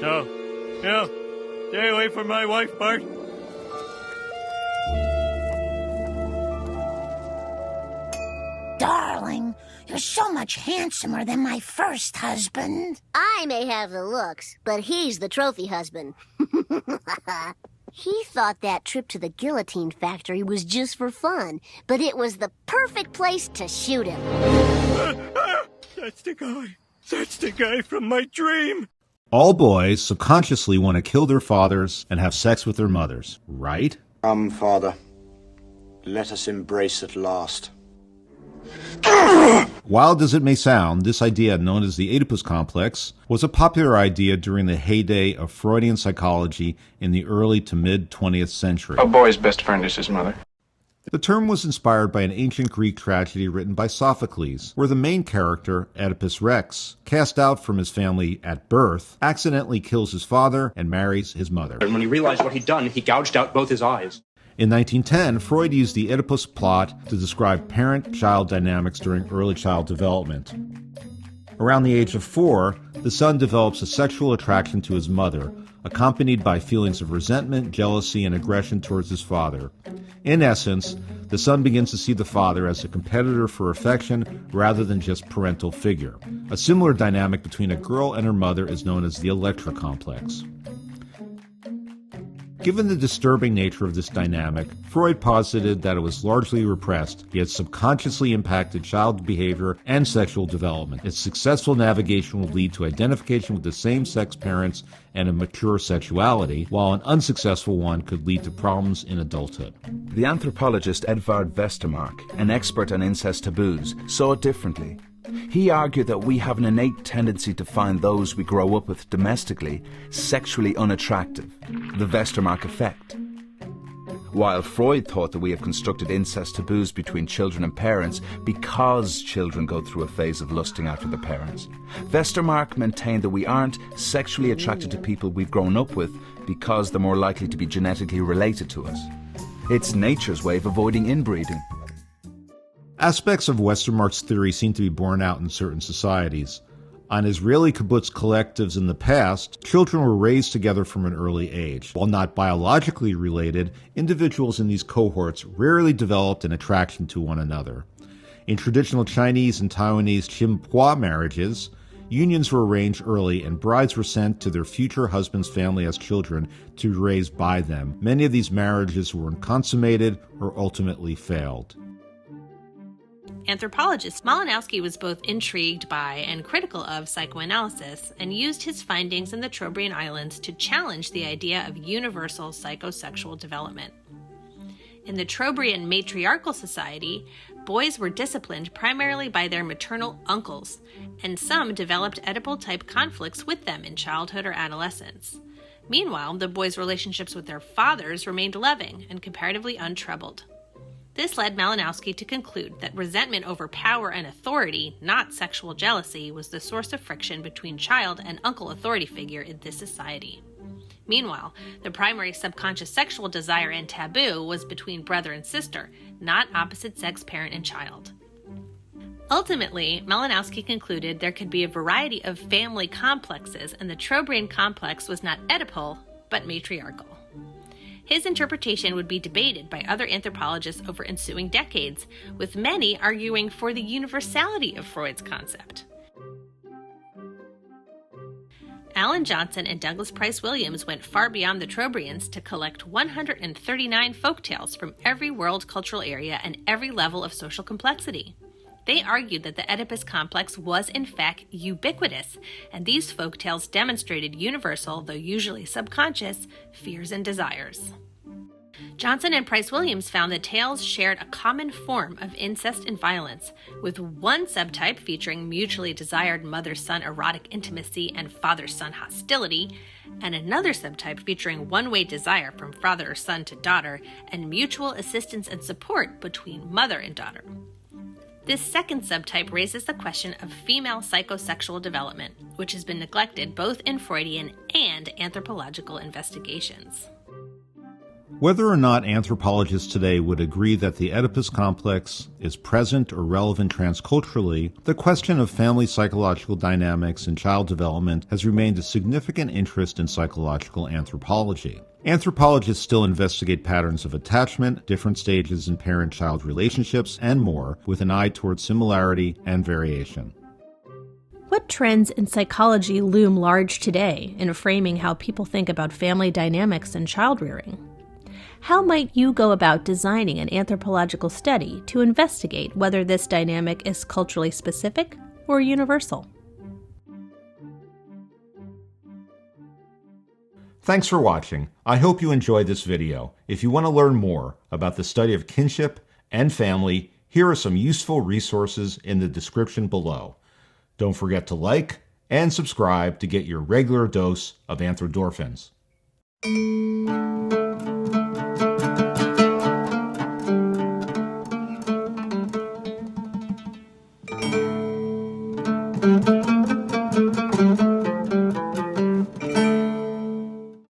No, no, stay away from my wife, Bart. Darling, you're so much handsomer than my first husband. I may have the looks, but he's the trophy husband. He thought that trip to the guillotine factory was just for fun, but it was the perfect place to shoot him. That's the guy. That's the guy from my dream. All boys subconsciously want to kill their fathers and have sex with their mothers, right? Come, Father. Let us embrace at last. Wild as it may sound, this idea, known as the Oedipus complex, was a popular idea during the heyday of Freudian psychology in the early to mid-20th century. A boy's best friend is his mother. The term was inspired by an ancient Greek tragedy written by Sophocles, where the main character, Oedipus Rex, cast out from his family at birth, accidentally kills his father and marries his mother. And when he realized what he'd done, he gouged out both his eyes. In 1910, Freud used the Oedipus plot to describe parent-child dynamics during early child development. Around the age of 4, the son develops a sexual attraction to his mother, accompanied by feelings of resentment, jealousy, and aggression towards his father. In essence, the son begins to see the father as a competitor for affection rather than just parental figure. A similar dynamic between a girl and her mother is known as the Electra complex. Given the disturbing nature of this dynamic, Freud posited that it was largely repressed, yet subconsciously impacted child behavior and sexual development. Its successful navigation would lead to identification with the same-sex parents and a mature sexuality, while an unsuccessful one could lead to problems in adulthood. The anthropologist Edvard Westermark, an expert on incest taboos, saw it differently. He argued that we have an innate tendency to find those we grow up with domestically sexually unattractive, the Westermark effect. While Freud thought that we have constructed incest taboos between children and parents because children go through a phase of lusting after their parents, Westermark maintained that we aren't sexually attracted to people we've grown up with because they're more likely to be genetically related to us. It's nature's way of avoiding inbreeding. Aspects of Westermark's theory seem to be borne out in certain societies. On Israeli kibbutz collectives in the past, children were raised together from an early age. While not biologically related, individuals in these cohorts rarely developed an attraction to one another. In traditional Chinese and Taiwanese Shim-pua marriages, unions were arranged early and brides were sent to their future husband's family as children to be raised by them. Many of these marriages were unconsummated or ultimately failed. Anthropologist Malinowski was both intrigued by and critical of psychoanalysis and used his findings in the Trobriand Islands to challenge the idea of universal psychosexual development. In the Trobriand matriarchal society, boys were disciplined primarily by their maternal uncles, and some developed Oedipal-type conflicts with them in childhood or adolescence. Meanwhile, the boys' relationships with their fathers remained loving and comparatively untroubled. This led Malinowski to conclude that resentment over power and authority, not sexual jealousy, was the source of friction between child and uncle authority figure in this society. Meanwhile, the primary subconscious sexual desire and taboo was between brother and sister, not opposite-sex parent and child. Ultimately, Malinowski concluded there could be a variety of family complexes, and the Trobriand complex was not Oedipal, but matriarchal. His interpretation would be debated by other anthropologists over ensuing decades, with many arguing for the universality of Freud's concept. Alan Johnson and Douglas Price Williams went far beyond the Trobriands to collect 139 folktales from every world cultural area and every level of social complexity. They argued that the Oedipus complex was in fact ubiquitous, and these folktales demonstrated universal, though usually subconscious, fears and desires. Johnson and Price Williams found the tales shared a common form of incest and violence, with one subtype featuring mutually desired mother-son erotic intimacy and father-son hostility, and another subtype featuring one-way desire from father or son to daughter, and mutual assistance and support between mother and daughter. This second subtype raises the question of female psychosexual development, which has been neglected both in Freudian and anthropological investigations. Whether or not anthropologists today would agree that the Oedipus complex is present or relevant transculturally, the question of family psychological dynamics and child development has remained a significant interest in psychological anthropology. Anthropologists still investigate patterns of attachment, different stages in parent-child relationships, and more, with an eye toward similarity and variation. What trends in psychology loom large today in framing how people think about family dynamics and child rearing? How might you go about designing an anthropological study to investigate whether this dynamic is culturally specific or universal? Thanks for watching. I hope you enjoyed this video. If you want to learn more about the study of kinship and family, here are some useful resources in the description below. Don't forget to like and subscribe to get your regular dose of anthrodorphins.